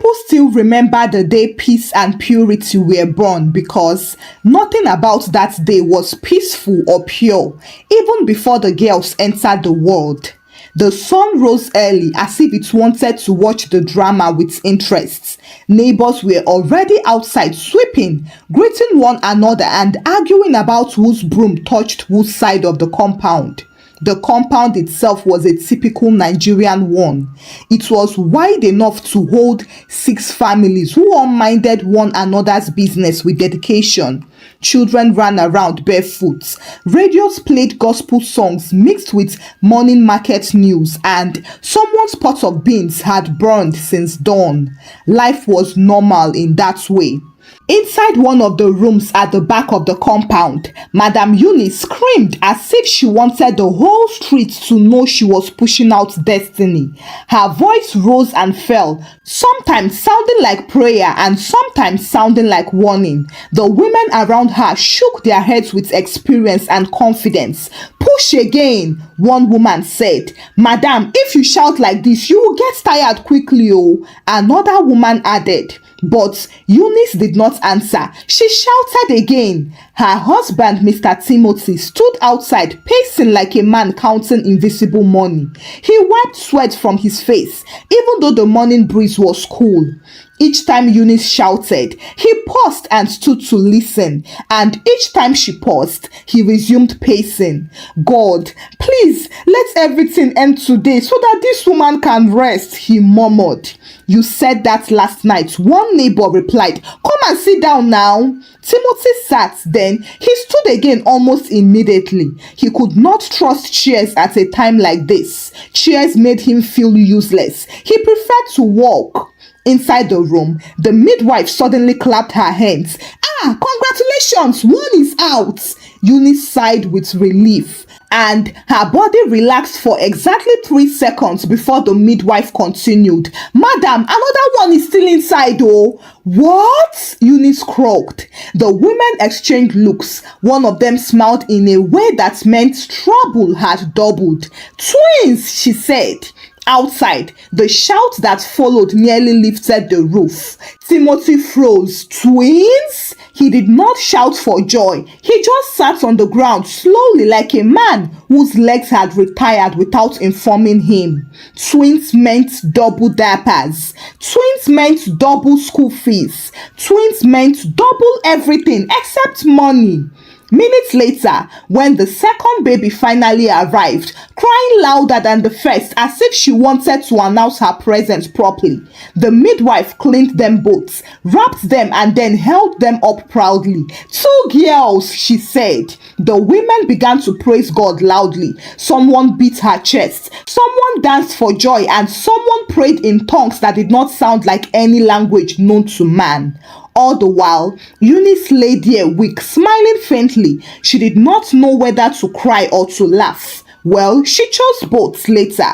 People still remember the day peace and purity were born because nothing about that day was peaceful or pure, even before the girls entered the world. The sun rose early as if it wanted to watch the drama with interest. Neighbors were already outside sweeping, greeting one another and arguing about whose broom touched whose side of the compound. The compound itself was a typical Nigerian one. It was wide enough to hold 6 families who all minded one another's business with dedication. Children ran around barefoot. Radios played gospel songs mixed with morning market news, and someone's pot of beans had burned since dawn. Life was normal in that way. Inside one of the rooms at the back of the compound, Madam Eunice screamed as if she wanted the whole street to know she was pushing out destiny. Her voice rose and fell, sometimes sounding like prayer and sometimes sounding like warning. The women around her shook their heads with experience and confidence. "Push again," one woman said. "Madam, if you shout like this, you will get tired quickly, oh," another woman added. But Eunice did not answer. She shouted again. Her husband, Mr. Timothy, stood outside, pacing like a man counting invisible money. He wiped sweat from his face, even though the morning breeze was cool. Each time Eunice shouted, he paused and stood to listen, and each time she paused, he resumed pacing. "God, please let everything end today so that this woman can rest," he murmured. "You said that last night," one neighbor replied. "Come and sit down now." Timothy sat, then he stood again almost immediately. He could not trust chairs at a time like this. Chairs made him feel useless. He preferred to walk. Inside the room, the midwife suddenly clapped her hands. "Ah, congratulations, one is out." Eunice sighed with relief, and her body relaxed for exactly 3 seconds before the midwife continued. "Madam, another one is still inside, oh." "What?" Eunice croaked. The women exchanged looks. One of them smiled in a way that meant trouble had doubled. "Twins," she said. Outside, the shout that followed nearly lifted the roof. Timothy froze. "Twins?" He did not shout for joy. He just sat on the ground slowly like a man whose legs had retired without informing him. Twins meant double diapers. Twins meant double school fees. Twins meant double everything except money. Minutes later, when the second baby finally arrived, crying louder than the first as if she wanted to announce her presence properly, the midwife cleaned them both, wrapped them and then held them up proudly. "2 girls," she said. The women began to praise God loudly. Someone beat her chest, someone danced for joy, and someone prayed in tongues that did not sound like any language known to man. All the while, Eunice lay there weak, smiling faintly. She did not know whether to cry or to laugh. Well, she chose both later.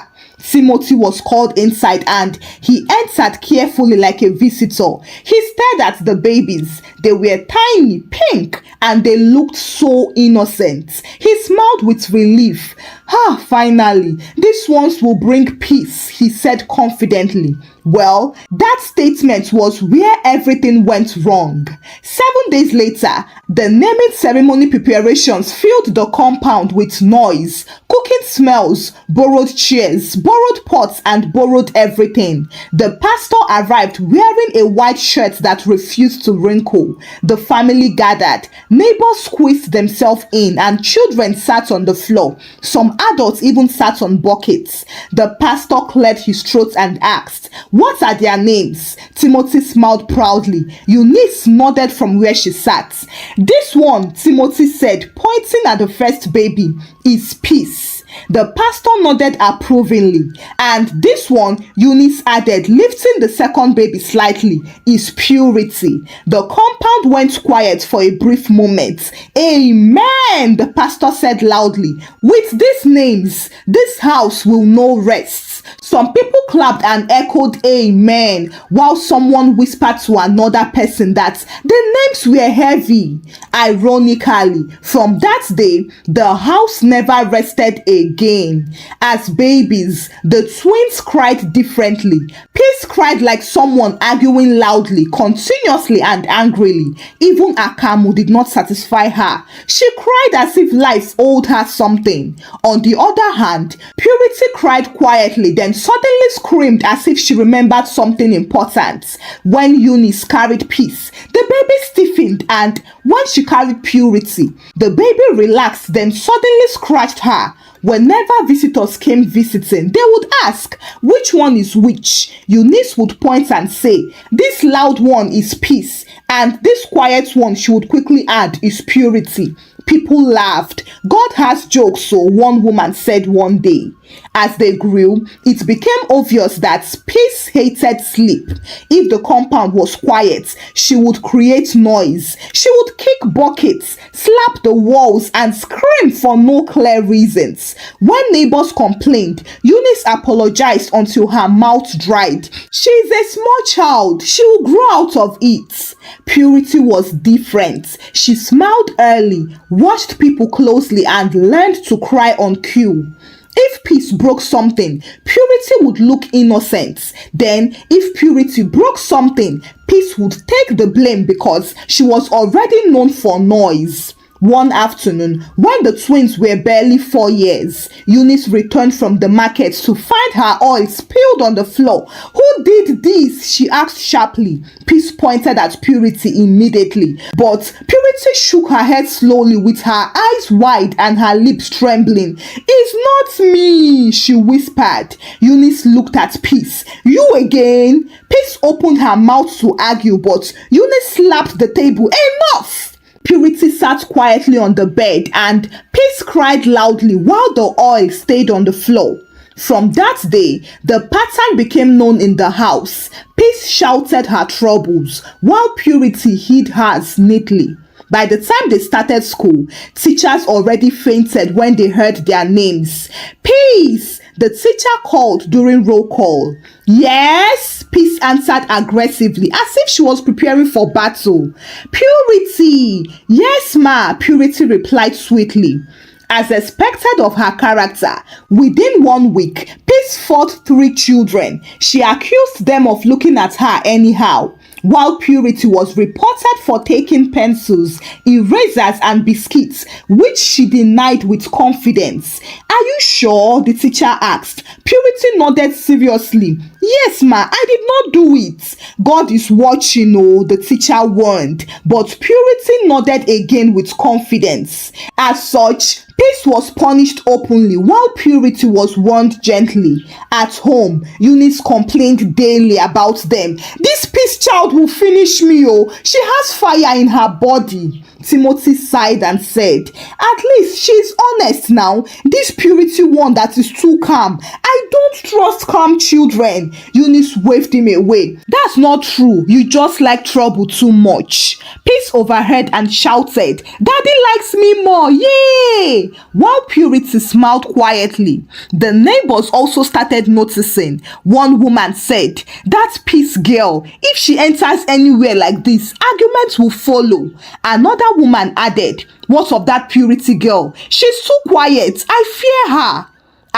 Timothy was called inside and he entered carefully like a visitor. He stared at the babies. They were tiny, pink, and they looked so innocent. He smiled with relief. "Ah, finally, these ones will bring peace," he said confidently. Well, that statement was where everything went wrong. 7 days later, the naming ceremony preparations filled the compound with noise, cooking smells, borrowed chairs, borrowed pots, and borrowed everything. The pastor arrived wearing a white shirt that refused to wrinkle. The family gathered. Neighbors squeezed themselves in, and children sat on the floor. Some adults even sat on buckets. The pastor cleared his throat and asked, "What are their names?" Timothy smiled proudly. Eunice nodded from where she sat. "This one," Timothy said, pointing at the first baby, "is Peace." The pastor nodded approvingly. "And this one," Eunice added, lifting the second baby slightly, "is Purity." The compound went quiet for a brief moment. "Amen," the pastor said loudly. "With these names, this house will know rest." Some people clapped and echoed amen, while someone whispered to another person that the names were heavy. Ironically, from that day, the house never rested again. As babies, the twins cried differently. Peace cried like someone arguing loudly, continuously and angrily. Even Akamu did not satisfy her. She cried as if life owed her something. On the other hand, Purity cried quietly, then suddenly screamed as if she remembered something important. When Eunice carried Peace, the baby stiffened, and when she carried Purity, the baby relaxed, then suddenly scratched her. Whenever visitors came visiting, they would ask, which one is which? Eunice would point and say, this loud one is Peace, and this quiet one, she would quickly add, is Purity. People laughed. God has jokes, so one woman said one day. As they grew, it became obvious that Peace hated sleep. If the compound was quiet, she would create noise. She would kick buckets, slap the walls, and scream for no clear reasons. When neighbors complained, Eunice apologized until her mouth dried. She is a small child. She will grow out of it. Purity was different. She smiled early, watched people closely, and learned to cry on cue. If Peace broke something, Purity would look innocent. Then, if Purity broke something, Peace would take the blame because she was already known for noise. One afternoon, when the twins were barely 4 years, Eunice returned from the market to find her oil spilled on the floor. Who did this? She asked sharply. Peace pointed at Purity immediately, but Purity shook her head slowly with her eyes wide and her lips trembling. It's not me, she whispered. Eunice looked at Peace. You again? Peace opened her mouth to argue, but Eunice slapped the table. Enough! Purity sat quietly on the bed and Peace cried loudly while the oil stayed on the floor. From that day, the pattern became known in the house. Peace shouted her troubles while Purity hid hers neatly. By the time they started school, teachers already fainted when they heard their names. Peace! The teacher called during roll call. Yes, Peace answered aggressively as if she was preparing for battle. Purity! Yes, ma, Purity replied sweetly. As expected of her character, within 1 week, Peace fought 3 children. She accused them of looking at her anyhow, while Purity was reported for taking pencils, erasers, and biscuits, which she denied with confidence. Are you sure? The teacher asked. Purity nodded seriously. Yes, ma, I did not do it. God is watching, oh, the teacher warned. But Purity nodded again with confidence. As such, Peace was punished openly while Purity was warned gently. At home, Eunice complained daily about them. This Peace child will finish me, oh. She has fire in her body. Timothy sighed and said, at least she's honest now. This Purity one that is too calm. I don't trust calm children. Eunice waved him away. That's not true. You just like trouble too much. Peace overheard and shouted, Daddy likes me more. Yay! While Purity smiled quietly, the neighbors also started noticing. One woman said, that Peace girl, if she enters anywhere like this, arguments will follow. Another woman added, what of that Purity girl? She's too quiet. I fear her.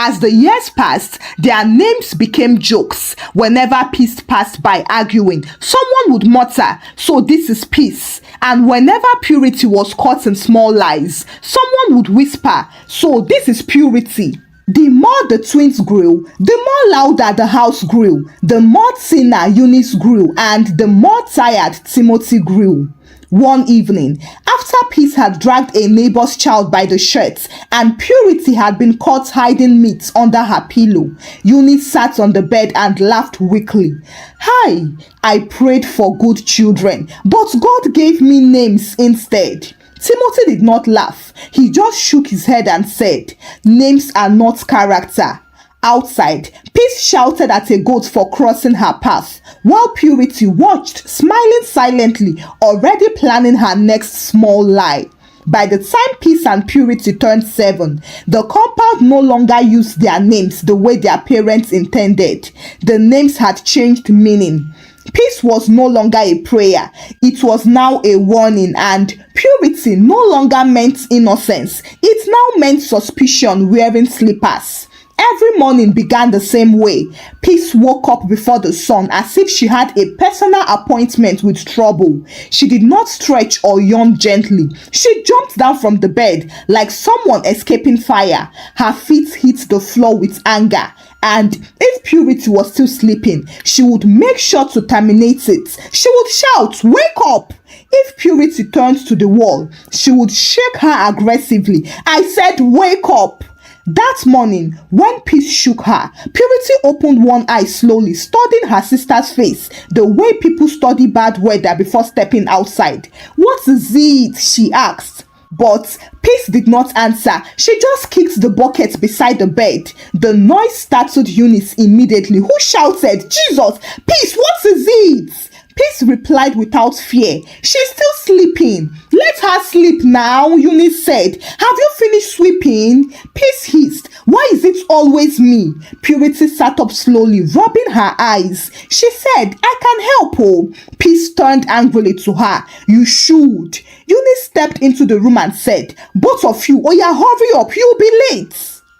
As the years passed, their names became jokes. Whenever Peace passed by arguing, someone would mutter, so this is Peace. And whenever Purity was caught in small lies, someone would whisper, so this is Purity. The more the twins grew, the more louder the house grew, the more thinner Eunice grew, and the more tired Timothy grew. One evening, after Peace had dragged a neighbor's child by the shirt and Purity had been caught hiding meat under her pillow, Eunice sat on the bed and laughed weakly. Hi, I prayed for good children, but God gave me names instead. Timothy did not laugh. He just shook his head and said, names are not character. Outside, Peace shouted at a goat for crossing her path, while Purity watched, smiling silently, already planning her next small lie. By the time Peace and Purity turned 7, the compound no longer used their names the way their parents intended. The names had changed meaning. Peace was no longer a prayer, it was now a warning, and Purity no longer meant innocence, it now meant suspicion wearing slippers. Every morning began the same way. Peace woke up before the sun as if she had a personal appointment with trouble. She did not stretch or yawn gently. She jumped down from the bed like someone escaping fire. Her feet hit the floor with anger. And if Purity was still sleeping, she would make sure to terminate it. She would shout, "Wake up!" If Purity turned to the wall, she would shake her aggressively. "I said, wake up!" That morning, when Peace shook her, Purity opened one eye slowly, studying her sister's face, the way people study bad weather before stepping outside. "What is it?" she asked. But Peace did not answer. She just kicked the bucket beside the bed. The noise startled Eunice immediately, who shouted, "Jesus! Peace, what is it?" Peace replied without fear, "She's still sleeping." "Let her sleep now," Eunice said. "Have you finished sweeping?" Peace hissed, "Why is it always me?" Purity sat up slowly, rubbing her eyes. She said, "I can help, oh." Peace turned angrily to her. "You should." Eunice stepped into the room and said, "Both of you, oh yeah, hurry up, you'll be late."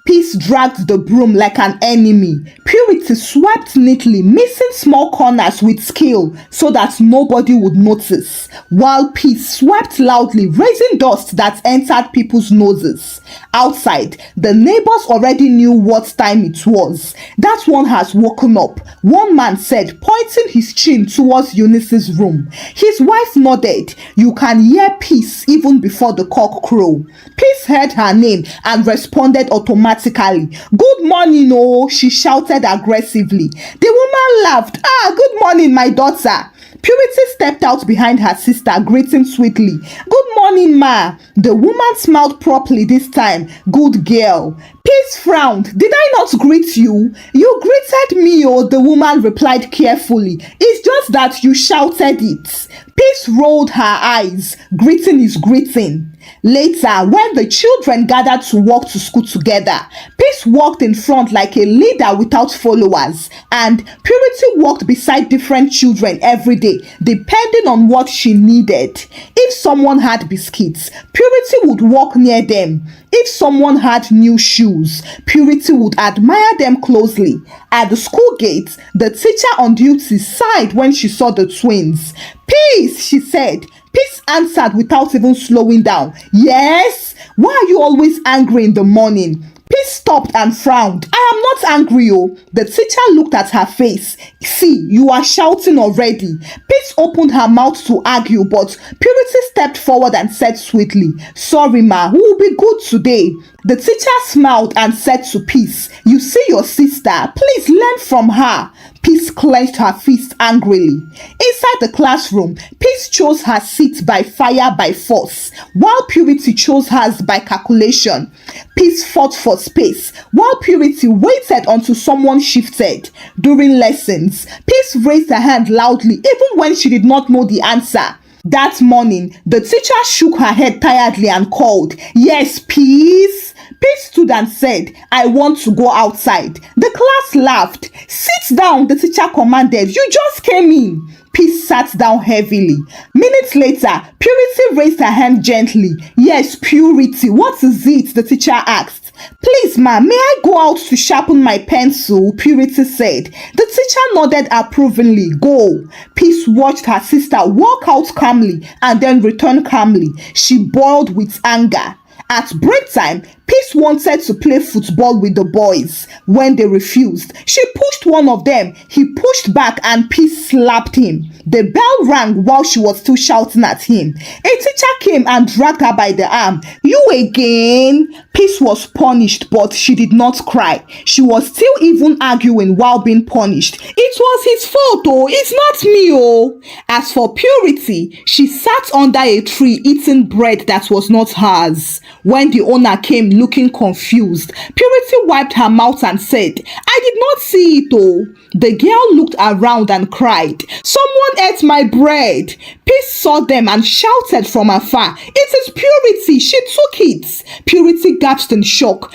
Peace dragged the broom like an enemy. Purity swept neatly, missing small corners with skill so that nobody would notice, while Peace swept loudly, raising dust that entered people's noses. Outside, the neighbors already knew what time it was. "That one has woken up," one man said, pointing his chin towards Eunice's room. His wife nodded. "You can hear Peace even before the cock crow." Peace heard her name and responded automatically. "Good morning, oh," she shouted aggressively. The woman laughed. "Good morning, my daughter." Purity stepped out behind her sister, greeting sweetly. "Good morning, ma." The woman smiled properly this time. "Good girl." Peace frowned. "Did I not greet you?" "You greeted me, oh," the woman replied carefully. "It's just that you shouted it." Peace rolled her eyes. Greeting is greeting. Later, when the children gathered to walk to school together, Peace walked in front like a leader without followers, and Purity walked beside different children every day, depending on what she needed. If someone had biscuits, Purity would walk near them. If someone had new shoes, Purity would admire them closely. At the school gate, the teacher on duty sighed when she saw the twins. "Peace," she said. Peace answered without even slowing down. "Yes? Why are you always angry in the morning?" Peace stopped and frowned. "I am not angry, oh." The teacher looked at her face. "See, you are shouting already." Peace opened her mouth to argue, but Purity stepped forward and said sweetly, "Sorry, ma, we will be good today." The teacher smiled and said to Peace, "You see your sister, please learn from her." Peace clenched her fist angrily. Inside the classroom, Peace chose her seat by fire by force, while Purity chose hers by calculation. Peace fought for space, while Purity waited until someone shifted. During lessons, Peace raised her hand loudly even when she did not know the answer. That morning, the teacher shook her head tiredly and called, "Yes, Peace." Peace stood and said, "I want to go outside." The class laughed. "Sit down," the teacher commanded. "You just came in." Peace sat down heavily. Minutes later, Purity raised her hand gently. "Yes, Purity, what is it?" the teacher asked. "Please, ma, may I go out to sharpen my pencil?" Purity said. The teacher nodded approvingly. "Go." Peace watched her sister walk out calmly and then return calmly. She boiled with anger. At break time, Peace wanted to play football with the boys. When they refused, she pushed one of them. He pushed back and Peace slapped him. The bell rang while she was still shouting at him. A teacher came and dragged her by the arm. "You again?" Peace was punished, but she did not cry. She was still even arguing while being punished. "It was his fault, oh, it's not me, oh." As for Purity, she sat under a tree eating bread that was not hers. When the owner came looking confused. Purity wiped her mouth and said, I did not see it, oh. The girl looked around and cried, someone ate my bread. Peace saw them and shouted from afar, it is Purity, she took it. Purity gasped in shock.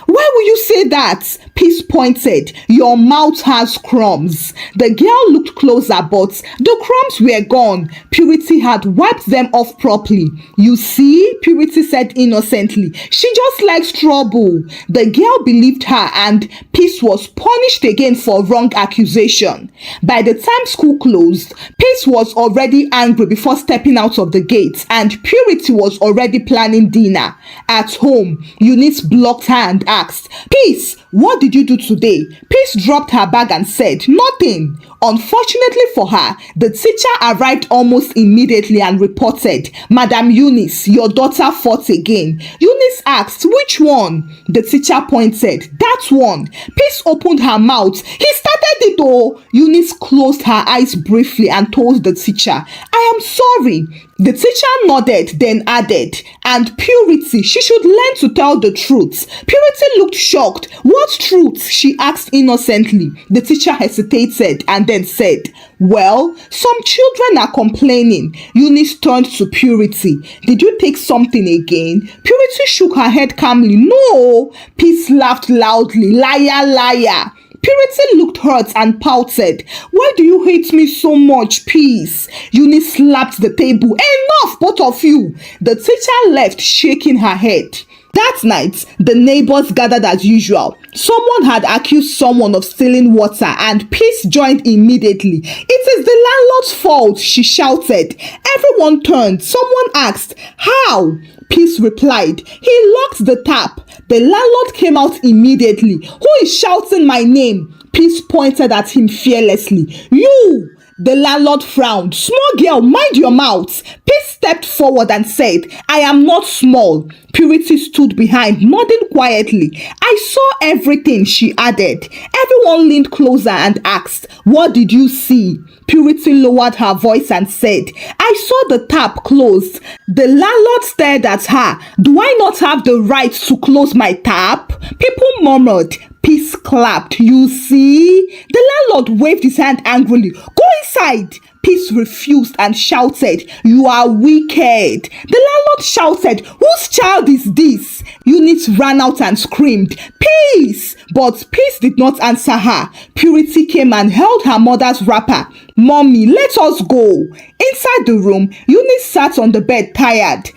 Why will you say that? Peace pointed, your mouth has crumbs. The girl looked closer, but the crumbs were gone. Purity had wiped them off properly. You see, Purity said innocently, she just likes trouble. The girl believed her and Peace was punished again for wrong accusation. By the time school closed, Peace was already angry before stepping out of the gate, and Purity was already planning dinner. At home, Eunice blocked her and asked, Peace, what did you do today? Peace dropped her bag and said, nothing. Unfortunately for her, the teacher arrived almost immediately and reported, Madam Eunice, your daughter fought again. Eunice asked, which one? The teacher pointed, that one. Peace opened her mouth. He started it, oh. Eunice closed her eyes briefly and told the teacher, I am sorry. The teacher nodded, then added, and Purity, she should learn to tell the truth. Purity looked shocked. What truth? She asked innocently. The teacher hesitated and then said, well, some children are complaining. Eunice turned to Purity. Did you take something again? Purity shook her head calmly. No. Peace laughed loudly. Liar, liar. Purity looked hurt and pouted. Why do you hate me so much, Peace? Eunice slapped the table. Enough, both of you. The teacher left, shaking her head. That night, the neighbors gathered as usual. Someone had accused someone of stealing water and Peace joined immediately. It is the landlord's fault, she shouted. Everyone turned. Someone asked, how? Peace replied, he locked the tap. The landlord came out immediately. Who is shouting my name? Peace pointed at him fearlessly. You! The landlord frowned. Small girl, mind your mouth. Peace stepped forward and said, I am not small. Purity stood behind, nodding quietly. I saw everything, she added. Everyone leaned closer and asked, what did you see? Purity lowered her voice and said, I saw the tap closed. The landlord stared at her. Do I not have the right to close my tap? People murmured. Peace clapped. You see? The landlord waved his hand angrily. Go inside. Peace refused and shouted, you are wicked. The landlord shouted, whose child is this? Eunice ran out and screamed, Peace! But Peace did not answer her. Purity came and held her mother's wrapper. Mommy, let us go. Inside the room, Eunice sat on the bed tired.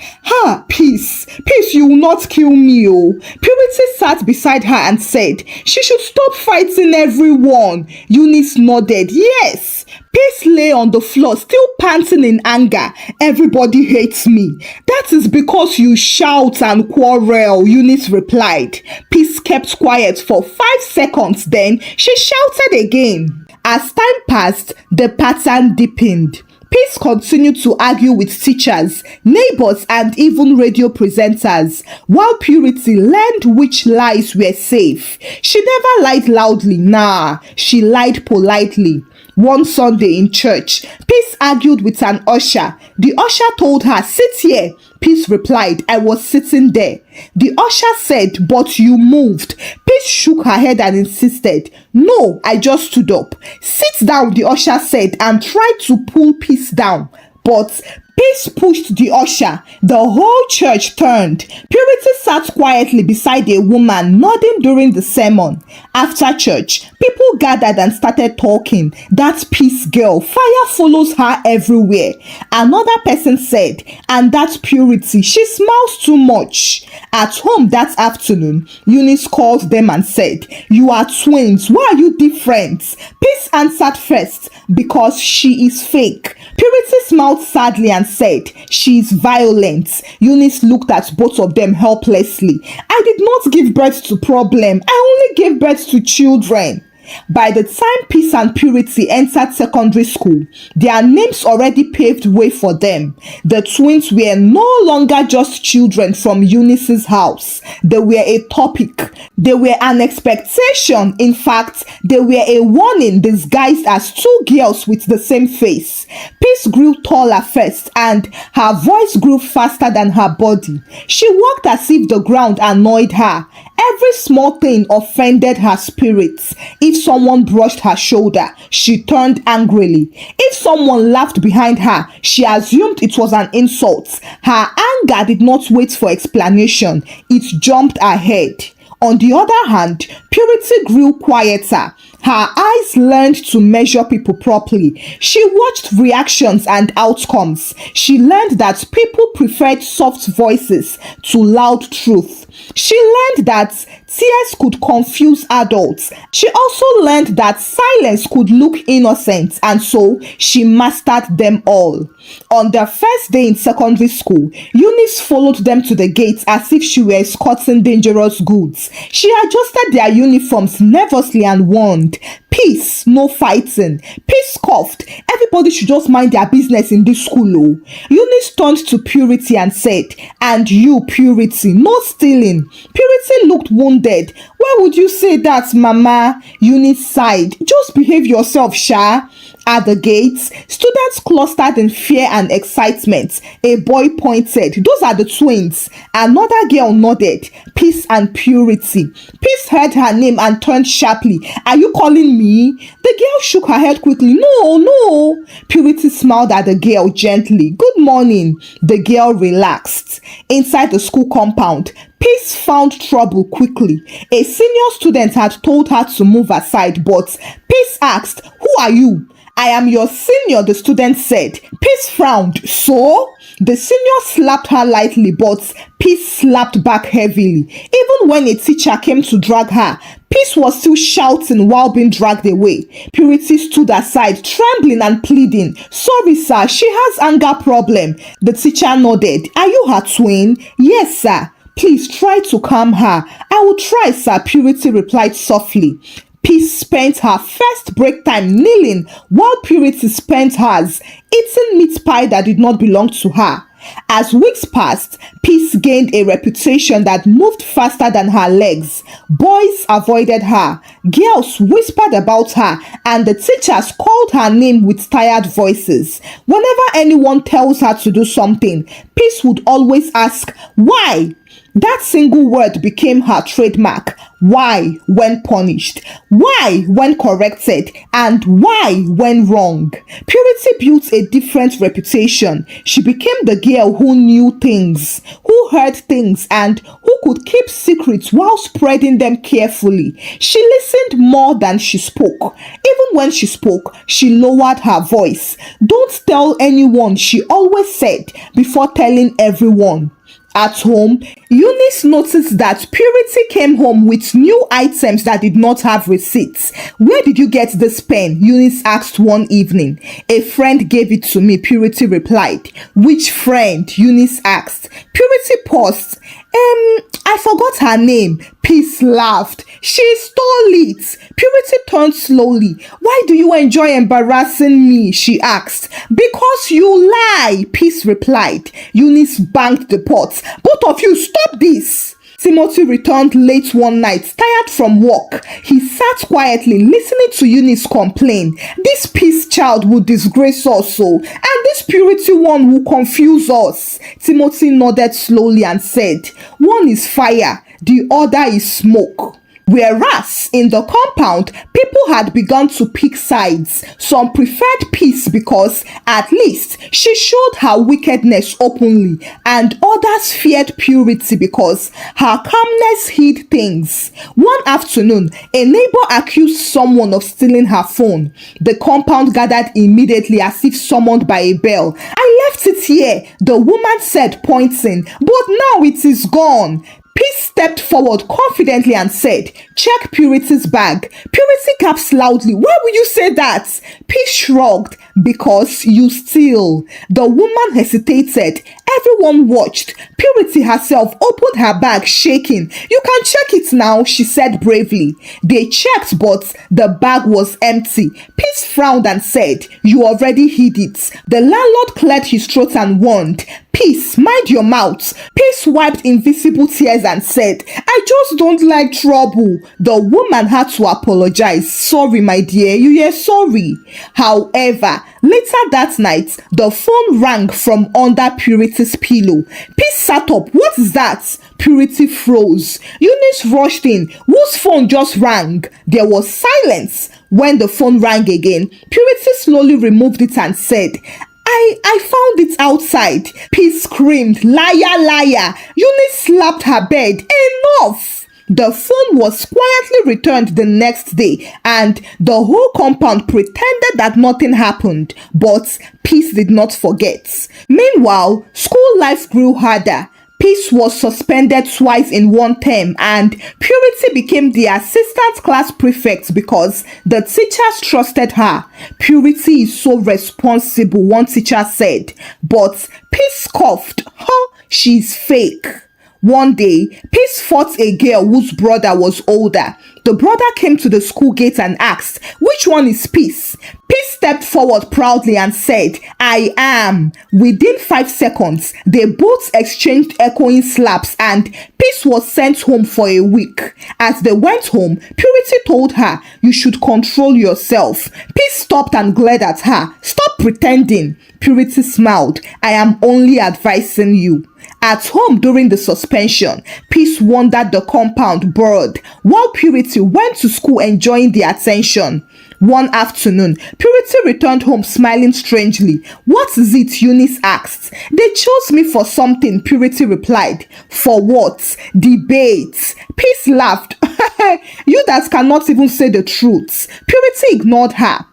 Peace, you will not kill me, oh. Purity sat beside her and said, she should stop fighting everyone. Eunice nodded, yes. Peace lay on the floor, still panting in anger. Everybody hates me. That is because you shout and quarrel, Eunice replied. Peace kept quiet for 5 seconds, then she shouted again. As time passed, the pattern deepened. Peace continued to argue with teachers, neighbors, and even radio presenters, while Purity learned which lies were safe. She never lied loudly, she lied politely. One Sunday in church, Peace argued with an usher. The usher told her, sit here. Peace replied, I was sitting there. The usher said, but you moved. Peace shook her head and insisted, no, I just stood up. Sit down, the usher said, and tried to pull Peace down. But Peace pushed the usher. The whole church turned. Purity sat quietly beside a woman nodding during the sermon. After church, people gathered and started talking. That Peace girl, fire follows her everywhere. Another person said, and that Purity, she smiles too much. At home that afternoon, Eunice called them and said, you are twins, why are you different? Peace answered first, because she is fake. Purity smiled sadly and said, she is violent. Eunice looked at both of them helplessly. I did not give birth to problem. I only gave birth to children. By the time Peace and Purity entered secondary school, their names already paved way for them. The twins were no longer just children from Eunice's house. They were a topic. They were an expectation. In fact, they were a warning disguised as two girls with the same face. Peace Peace grew taller first, and her voice grew faster than her body. She walked as if the ground annoyed her. Every small thing offended her spirits. If someone brushed her shoulder, she turned angrily. If someone laughed behind her, she assumed it was an insult. Her anger did not wait for explanation. It jumped ahead. On the other hand, Purity grew quieter. Her eyes learned to measure people properly. She watched reactions and outcomes. She learned that people preferred soft voices to loud truth. She learned that tears could confuse adults. She also learned that silence could look innocent, and so she mastered them all. On their first day in secondary school, Eunice followed them to the gate as if she were escorting dangerous goods. She adjusted their uniforms nervously and warned, "Peace, no fighting." Peace coughed, "Everybody should just mind their business in this school." Oh. Eunice turned to Purity and said, "And you, Purity, no stealing." Purity looked wounded. "Why would you say that, Mama?" Eunice sighed. "Just behave yourself, Sha." At the gates, students clustered in fear and excitement. A boy pointed, "Those are the twins." Another girl nodded, "Peace and Purity." Peace heard her name and turned sharply. "Are you calling me?" The girl shook her head quickly. "No, no." Purity smiled at the girl gently. "Good morning." The girl relaxed. Inside the school compound, Peace found trouble quickly. A senior student had told her to move aside, but Peace asked, "Who are you?" "I am your senior," the student said. Peace frowned. "So?" The senior slapped her lightly, but Peace slapped back heavily. Even when a teacher came to drag her, Peace was still shouting while being dragged away. Purity stood aside, trembling and pleading. "Sorry, sir, she has anger problem." The teacher nodded. "Are you her twin?" "Yes, sir." "Please try to calm her." "I will try, sir," Purity replied softly. Peace spent her first break time kneeling, while Purity spent hers eating meat pie that did not belong to her. As weeks passed, Peace gained a reputation that moved faster than her legs. Boys avoided her, girls whispered about her, and the teachers called her name with tired voices. Whenever anyone tells her to do something, Peace would always ask, "Why?" That single word became her trademark. Why when punished, why when corrected, and why when wrong. Purity built a different reputation. She became the girl who knew things, who heard things, and who could keep secrets while spreading them carefully. She listened more than she spoke. Even when she spoke, she lowered her voice. "Don't tell anyone," she always said, before telling everyone. At home, Eunice noticed that Purity came home with new items that did not have receipts. "Where did you get this pen?" Eunice asked one evening. "A friend gave it to me," Purity replied. "Which friend?" Eunice asked. Purity paused. I forgot her name." Peace laughed. "She stole it." Purity turned slowly. "Why do you enjoy embarrassing me?" she asked. "Because you lie," Peace replied. Eunice banged the pot. "Both of you, stop this." Timothy returned late one night, tired from work. He sat quietly, listening to Eunice complain. "This Peace child will disgrace us, and this Purity one will confuse us." Timothy nodded slowly and said, "One is fire, the other is smoke." Whereas in the compound, people had begun to pick sides. Some preferred Peace because at least she showed her wickedness openly, and others feared Purity because her calmness hid things. One afternoon, a neighbor accused someone of stealing her phone. The compound gathered immediately as if summoned by a bell. "I left it here," the woman said, pointing, "but now it is gone." Peace stepped forward confidently and said, "Check Purity's bag." Purity gasped loudly. "Why would you say that?" Peace shrugged. "Because you steal." The woman hesitated. Everyone watched. Purity herself opened her bag, shaking. "You can check it now," she said bravely. They checked, but the bag was empty. Peace frowned and said, "You already hid it." The landlord cleared his throat and warned, Peace, mind your mouth. Peace wiped invisible tears and said, I just don't like trouble. The woman had to apologize. Sorry, my dear, you are sorry. However, later that night, the phone rang from under Purity's pillow. Peace sat up. What is that? Purity froze. Eunice rushed in. Whose phone just rang? There was silence. When the phone rang again, Purity slowly removed it and said, I found it outside. Peace screamed, liar, liar. Eunice slapped her bed. Enough! The phone was quietly returned the next day and the whole compound pretended that nothing happened. But Peace did not forget. Meanwhile, school life grew harder. Peace was suspended twice in one term and Purity became the assistant class prefect because the teachers trusted her. Purity is so responsible, one teacher said. But Peace scoffed. She's fake. One day, Peace fought a girl whose brother was older. The brother came to the school gate and asked, which one is Peace? Peace stepped forward proudly and said, I am. Within 5 seconds, they both exchanged echoing slaps and Peace was sent home for a week. As they went home, Purity told her, you should control yourself. Peace stopped and glared at her. Stop pretending. Purity smiled. I am only advising you. At home during the suspension, Peace wandered the compound bored, while Purity went to school enjoying the attention. One afternoon, Purity returned home smiling strangely. What is it? Eunice asked. They chose me for something, Purity replied. For what? Debates. Peace laughed. You that cannot even say the truth. Purity ignored her.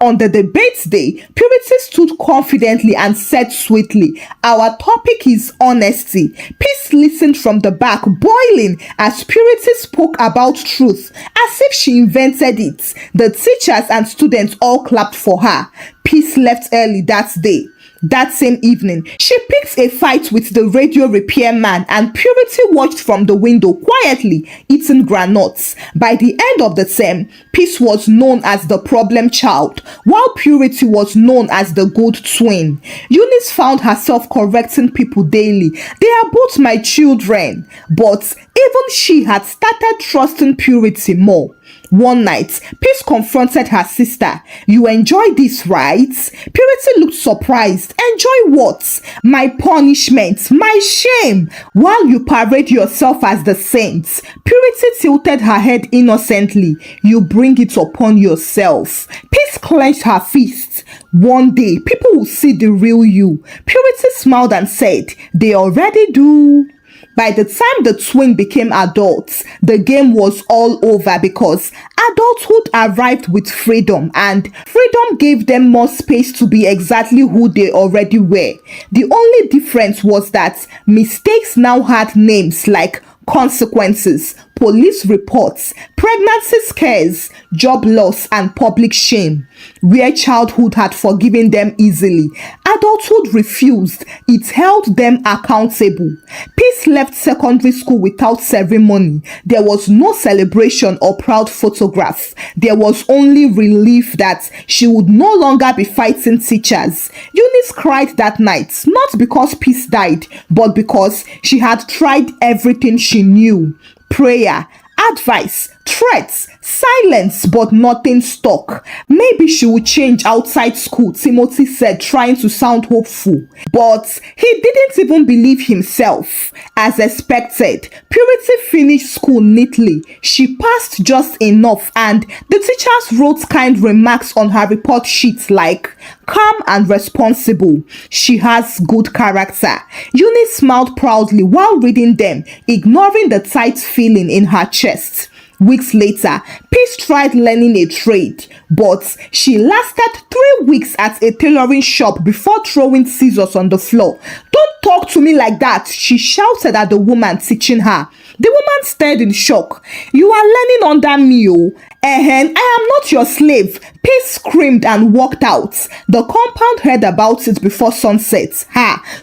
On the debate day, Purity stood confidently and said sweetly, our topic is honesty. Peace listened from the back, boiling, as Purity spoke about truth, as if she invented it. The teachers and students all clapped for her. Peace left early that day. That same evening, she picked a fight with the radio repairman and Purity watched from the window quietly, eating granuts. By the end of the term, Peace was known as the problem child, while Purity was known as the good twin. Eunice found herself correcting people daily. They are both my children. But even she had started trusting Purity more. One night, Peace confronted her sister. You enjoy this, right? Purity looked surprised. Enjoy what? My punishment, my shame. While you parade yourself as the saint, Purity tilted her head innocently. You bring it upon yourself. Peace clenched her fist. One day, people will see the real you. Purity smiled and said, they already do. By the time the twin became adults, the game was all over because adulthood arrived with freedom and freedom gave them more space to be exactly who they already were. The only difference was that mistakes now had names like consequences, police reports, pregnancy scares, job loss, and public shame. Where childhood had forgiven them easily, adulthood refused. It held them accountable. Peace left secondary school without ceremony. There was no celebration or proud photograph. There was only relief that she would no longer be fighting teachers. Eunice cried that night, not because Peace died, but because she had tried everything she knew. Prayer, advice, threats, silence, but nothing stuck. Maybe she would change outside school, Timothy said, trying to sound hopeful. But he didn't even believe himself. As expected, Purity finished school neatly. She passed just enough and the teachers wrote kind remarks on her report sheet like, calm and responsible. She has good character. Eunice smiled proudly while reading them, ignoring the tight feeling in her chest. Weeks later, Peace tried learning a trade, but she lasted 3 weeks at a tailoring shop before throwing scissors on the floor. Don't talk to me like that, she shouted at the woman teaching her. The woman stared in shock. You are learning under me, oh. I am not your slave. Peace screamed and walked out. The compound heard about it before sunset.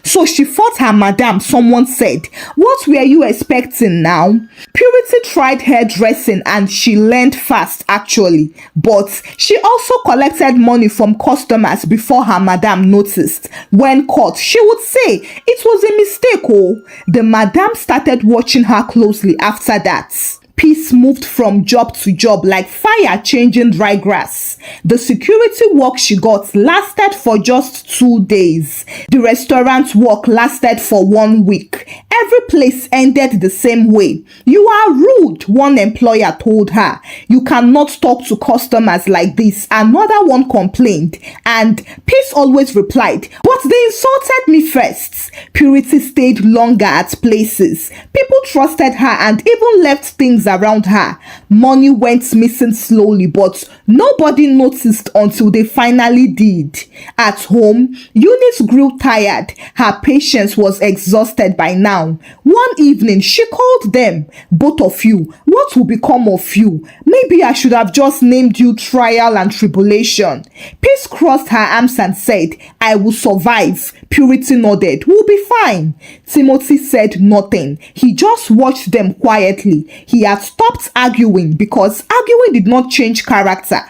So she fought her madam, someone said. What were you expecting now? Purity tried hairdressing and she learned fast actually. But she also collected money from customers before her madam noticed. When caught, she would say, it was a mistake, oh. The madam started watching her closely after that. Peace moved from job to job like fire changing dry grass. The security work she got lasted for just 2 days. The restaurant work lasted for 1 week. Every place ended the same way. You are rude, one employer told her. You cannot talk to customers like this, another one complained. And Peace always replied, but they insulted me first. Purity stayed longer at places. People trusted her and even left things around her. Money went missing slowly, but nobody noticed until they finally did. At home, Eunice grew tired. Her patience was exhausted by now. One evening, she called them. Both of you, what will become of you? Maybe I should have just named you Trial and Tribulation. Peace crossed her arms and said, I will survive. Purity nodded. We'll be fine. Timothy said nothing. He just watched them quietly. He had stopped arguing because arguing did not change character.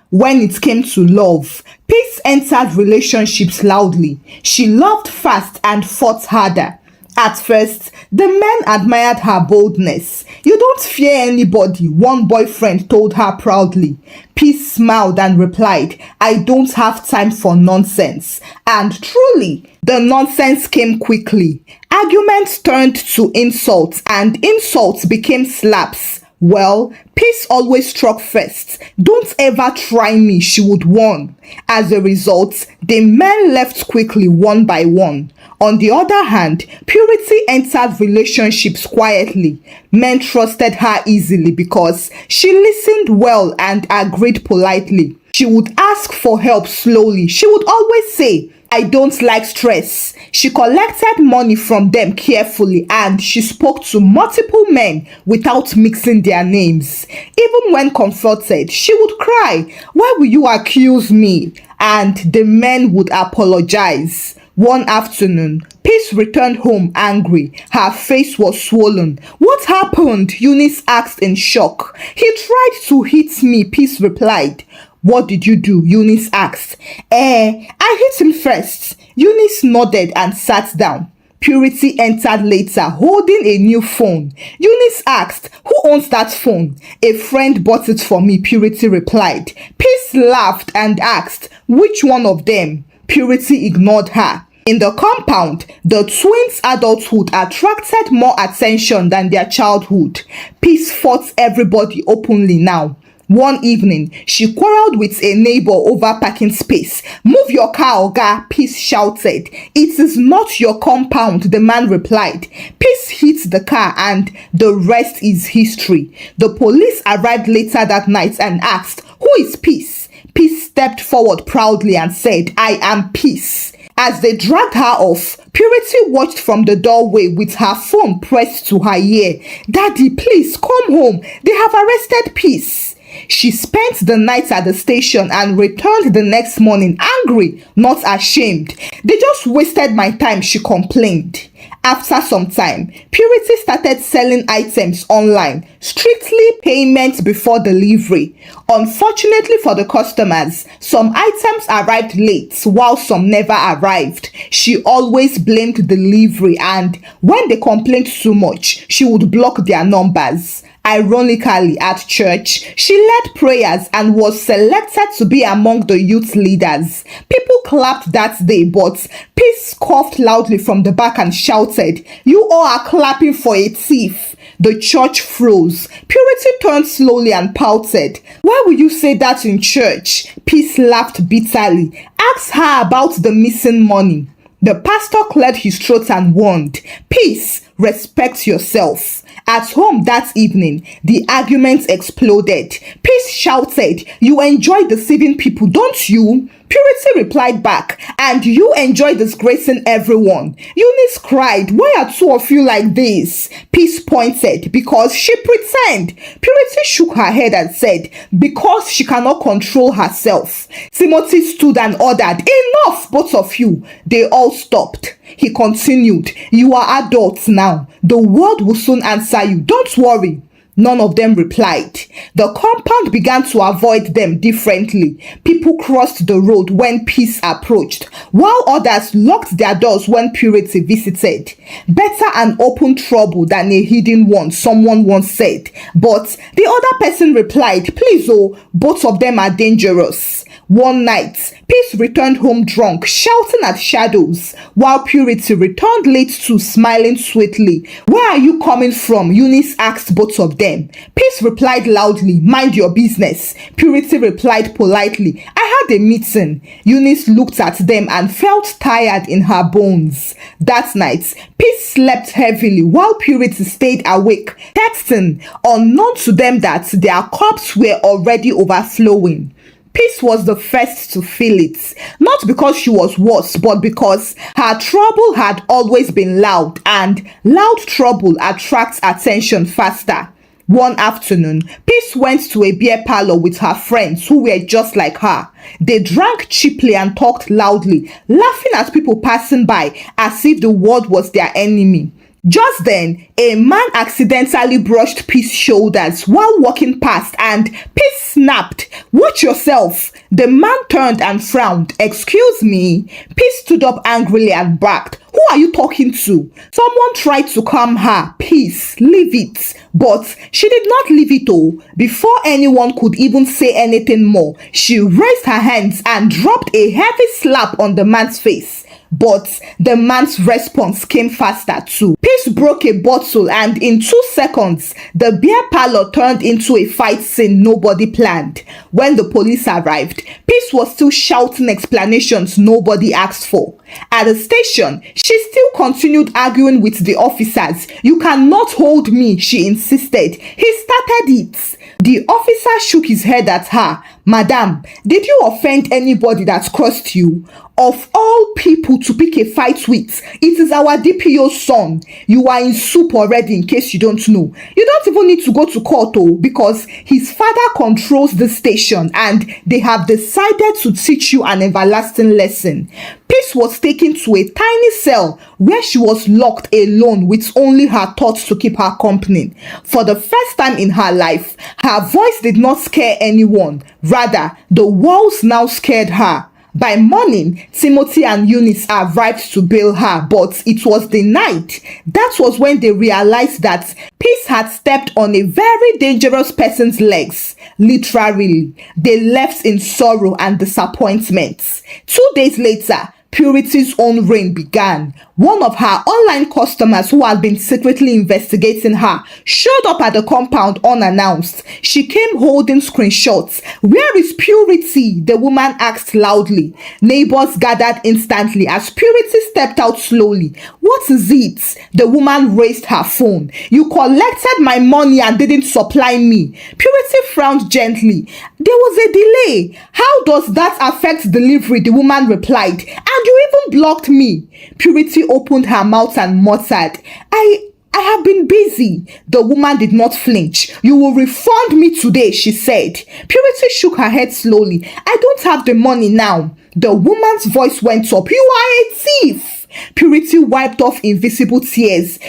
When it came to love, Peace entered relationships loudly. She loved fast and fought harder. At first, the men admired her boldness. You don't fear anybody, one boyfriend told her proudly. Peace smiled and replied, I don't have time for nonsense. And truly, the nonsense came quickly. Arguments turned to insults and insults became slaps. Well, Peace always struck first. Don't ever try me, she would warn. As a result, the men left quickly one by one. On the other hand, Purity entered relationships quietly. Men trusted her easily because she listened well and agreed politely. She would ask for help slowly. She would always say, I don't like stress. She collected money from them carefully and she spoke to multiple men without mixing their names. Even when confronted, she would cry, why will you accuse me? And the men would apologize. One afternoon, Peace returned home angry. Her face was swollen. What happened? Eunice asked in shock. He tried to hit me, Peace replied. What did you do? Eunice asked. I hit him first. Eunice nodded and sat down. Purity entered later holding a new phone. Eunice asked, who owns that phone? A friend bought it for me, Purity replied. Peace laughed and asked, which one of them? Purity ignored her. In the compound, the twins' adulthood attracted more attention than their childhood. Peace fought everybody openly now. One evening, she quarreled with a neighbor over parking space. Move your car, Oga, Peace shouted. It is not your compound, the man replied. Peace hit the car and the rest is history. The police arrived later that night and asked, who is Peace? Peace stepped forward proudly and said, I am Peace. As they dragged her off, Purity watched from the doorway with her phone pressed to her ear. Daddy, please come home. They have arrested Peace. She spent the night at the station and returned the next morning angry, not ashamed. They just wasted my time, she complained. After some time, Purity started selling items online, strictly payment before delivery. Unfortunately for the customers, some items arrived late while some never arrived. She always blamed delivery and when they complained too much, she would block their numbers. Ironically, at church, she led prayers and was selected to be among the youth leaders. People clapped that day, but Peace coughed loudly from the back and shouted, you all are clapping for a thief. The church froze. Purity turned slowly and pouted. Why will you say that in church? Peace laughed bitterly. Ask her about the missing money. The pastor cleared his throat and warned, Peace, respect yourself. At home that evening, the argument exploded. Peace shouted, you enjoy deceiving people, don't you? Purity replied back, and you enjoy disgracing everyone. Eunice cried, why are two of you like this? Peace pointed, because she pretend. Purity shook her head and said, because she cannot control herself. Timothy stood and ordered, enough, both of you. They all stopped. He continued, "You are adults now. The world will soon answer you. Don't worry." None of them replied. The compound began to avoid them differently. People crossed the road when Peace approached, while others locked their doors when Purity visited. "Better an open trouble than a hidden one," someone once said. But the other person replied, "Please, oh, both of them are dangerous." One night, Peace returned home drunk, shouting at shadows, while Purity returned late too, smiling sweetly. "Where are you coming from?" Eunice asked both of them. Peace replied loudly, "Mind your business." Purity replied politely, "I had a meeting." Eunice looked at them and felt tired in her bones. That night, Peace slept heavily while Purity stayed awake, texting, unknown to them that their cups were already overflowing. Peace was the first to feel it, not because she was worse, but because her trouble had always been loud, and loud trouble attracts attention faster. One afternoon, Peace went to a beer parlor with her friends who were just like her. They drank cheaply and talked loudly, laughing at people passing by as if the world was their enemy. Just then, a man accidentally brushed Peace's shoulders while walking past, and Peace snapped, "Watch yourself." The man turned and frowned. "Excuse me?" Peace stood up angrily and barked, "Who are you talking to?" Someone tried to calm her. "Peace, leave it." But she did not leave it all. Before anyone could even say anything more, she raised her hands and dropped a heavy slap on the man's face. But the man's response came faster too. Peace broke a bottle, and in 2 seconds, the beer parlor turned into a fight scene nobody planned. When the police arrived, Peace was still shouting explanations nobody asked for. At the station, she still continued arguing with the officers. "You cannot hold me," she insisted. "He started it." The officer shook his head at her. "Madam, did you offend anybody that crossed you? Of all people to pick a fight with, it is our DPO's son. You are in soup already, in case you don't know. You don't even need to go to court, though, because his father controls the station and they have decided to teach you an everlasting lesson." Peace was taken to a tiny cell where she was locked alone with only her thoughts to keep her company. For the first time in her life, her voice did not scare anyone. Rather, the walls now scared her. By morning, Timothy and Eunice arrived to bail her, but it was the night. That was when they realized that Peace had stepped on a very dangerous person's legs. Literally, they left in sorrow and disappointment. 2 days later, Purity's own reign began. One of her online customers who had been secretly investigating her showed up at the compound unannounced. She came holding screenshots. "Where is Purity?" the woman asked loudly. Neighbors gathered instantly as Purity stepped out slowly. "What is it?" The woman raised her phone. "You collected my money and didn't supply me." Purity frowned gently. "There was a delay." "How does that affect delivery?" the woman replied. "And you even blocked me." Purity opened her mouth and muttered, I have been busy." The woman did not flinch. "You will refund me today," she said. Purity shook her head slowly. "I don't have the money now." The woman's voice went up. "You are a thief." Purity wiped off invisible tears.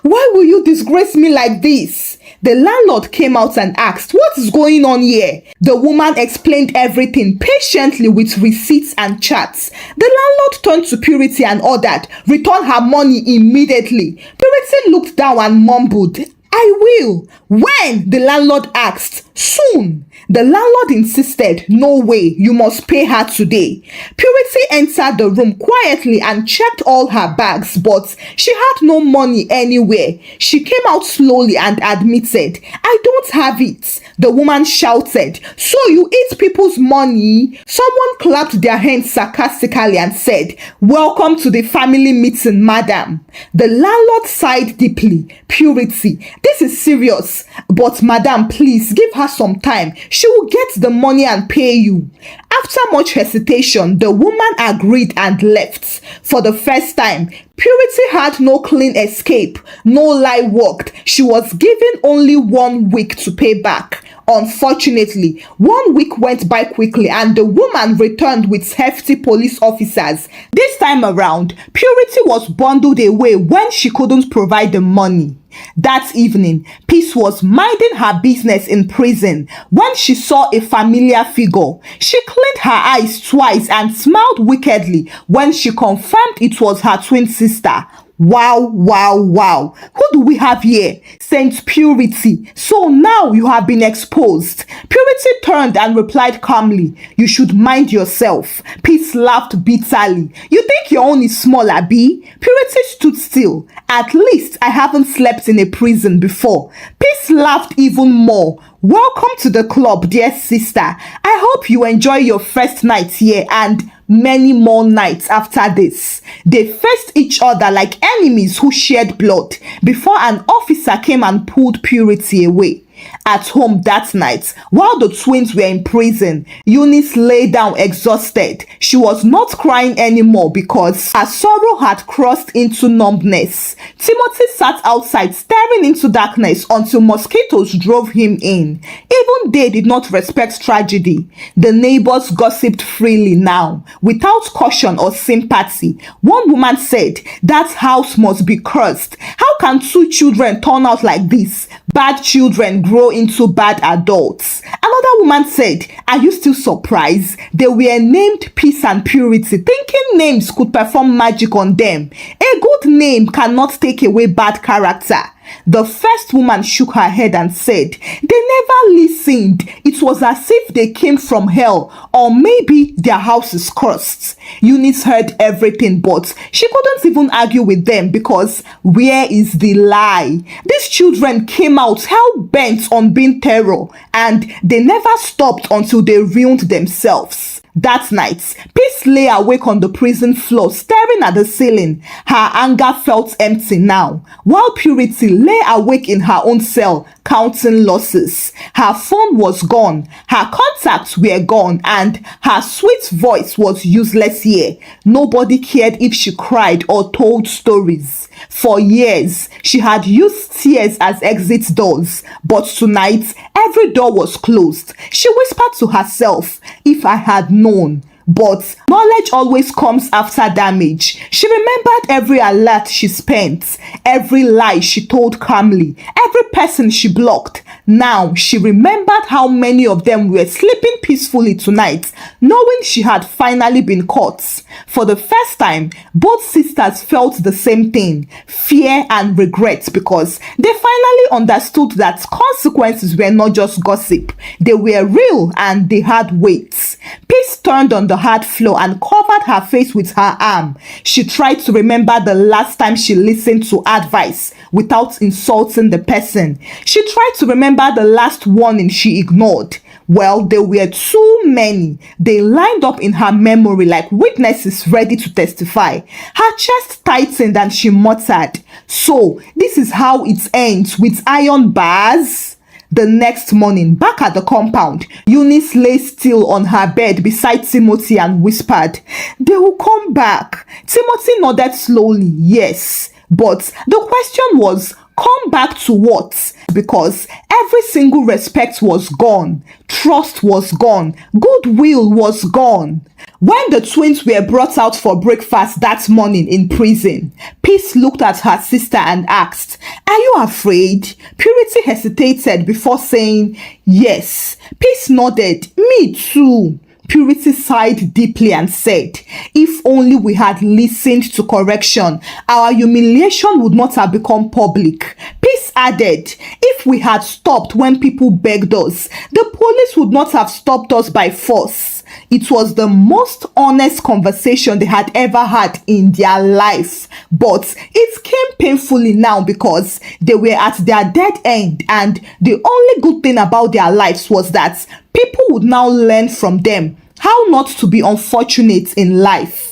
Why will you disgrace me like this?" The landlord came out and asked, "What is going on here?" The woman explained everything patiently with receipts and charts. The landlord turned to Purity and ordered, "Return her money immediately." Purity looked down and mumbled, "I will." "When?" the landlord asked. "Soon." The landlord insisted, "No way, you must pay her today." Purity entered the room quietly and checked all her bags, but she had no money anywhere. She came out slowly and admitted, "I don't have it." The woman shouted, "So you eat people's money?" Someone clapped their hands sarcastically and said, "Welcome to the family meeting, madam." The landlord sighed deeply. "Purity, this is serious, but madam, please give her some time. She will get the money and pay you." After much hesitation, the woman agreed and left. For the first time, Purity had no clean escape. No lie worked. She was given only 1 week to pay back. Unfortunately, 1 week went by quickly and the woman returned with hefty police officers. This time around, Purity was bundled away when she couldn't provide the money. That evening, Peace was minding her business in prison when she saw a familiar figure. She cleaned her eyes twice and smiled wickedly when she confirmed it was her twin sister. Wow, wow, wow. Who do we have here? Saint Purity. So now you have been exposed. Purity turned and replied calmly, "You should mind yourself." Peace laughed bitterly. "You think your own is small, Abi?" Purity stood still. "At least I haven't slept in a prison before." Peace laughed even more. "Welcome to the club, dear sister. I hope you enjoy your first night here and many more nights after this." They faced each other like enemies who shared blood before an officer came and pulled Purity away. At home that night, while the twins were in prison, Eunice lay down exhausted. She was not crying anymore because her sorrow had crossed into numbness. Timothy sat outside staring into darkness until mosquitoes drove him in. Even they did not respect tragedy. The neighbors gossiped freely now, without caution or sympathy. One woman said, "That house must be cursed. How can 2 children turn out like this? Bad children grow into bad adults." Another woman said, "Are you still surprised? They were named Peace and Purity, thinking names could perform magic on them. A good name cannot take away bad character." The first woman shook her head and said, "They never listened. It was as if they came from hell, or maybe their house is cursed." Eunice heard everything, but she couldn't even argue with them because where is the lie? These children came out hell-bent on being terror, and they never stopped until they ruined themselves. That night, Peace lay awake on the prison floor, staring at the ceiling. Her anger felt empty now, while Purity lay awake in her own cell, counting losses. Her phone was gone, her contacts were gone, and her sweet voice was useless here. Nobody cared if she cried or told stories. For years, she had used tears as exit doors, but tonight, every door was closed. She whispered to herself, "If I had known." But knowledge always comes after damage. She remembered every alert she spent, every lie she told calmly, every person she blocked. Now she remembered how many of them were sleeping peacefully tonight, knowing she had finally been caught. For the first time, both sisters felt the same thing, fear and regret, because they finally understood that consequences were not just gossip. They were real and they had weight. Peace turned on the hard floor and covered her face with her arm. She tried to remember the last time she listened to advice without insulting the person. She tried to remember the last warning she ignored. Well, there were too many. They lined up in her memory like witnesses ready to testify. Her chest tightened and she muttered, "So, this is how it ends, with iron bars?" The next morning, back at the compound, Eunice lay still on her bed beside Timothy and whispered, "They will come back." Timothy nodded slowly, yes. But the question was, come back to what? Because every single respect was gone, trust was gone, goodwill was gone. When the twins were brought out for breakfast that morning in prison, Peace looked at her sister and asked, "Are you afraid?" Purity hesitated before saying, "Yes." Peace nodded, "Me too." Purity sighed deeply and said, "If only we had listened to correction, our humiliation would not have become public." Peace added, "If we had stopped when people begged us, the police would not have stopped us by force." It was the most honest conversation they had ever had in their life, but it came painfully now because they were at their dead end, and the only good thing about their lives was that people would now learn from them how not to be unfortunate in life.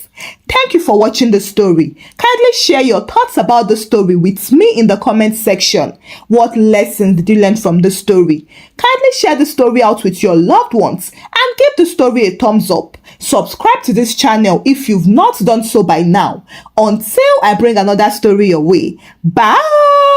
Thank you for watching the story. Kindly share your thoughts about the story with me in the comment section. What lessons did you learn from the story? Kindly share the story out with your loved ones and give the story a thumbs up. Subscribe to this channel if you've not done so by now. Until I bring another story your way. Bye!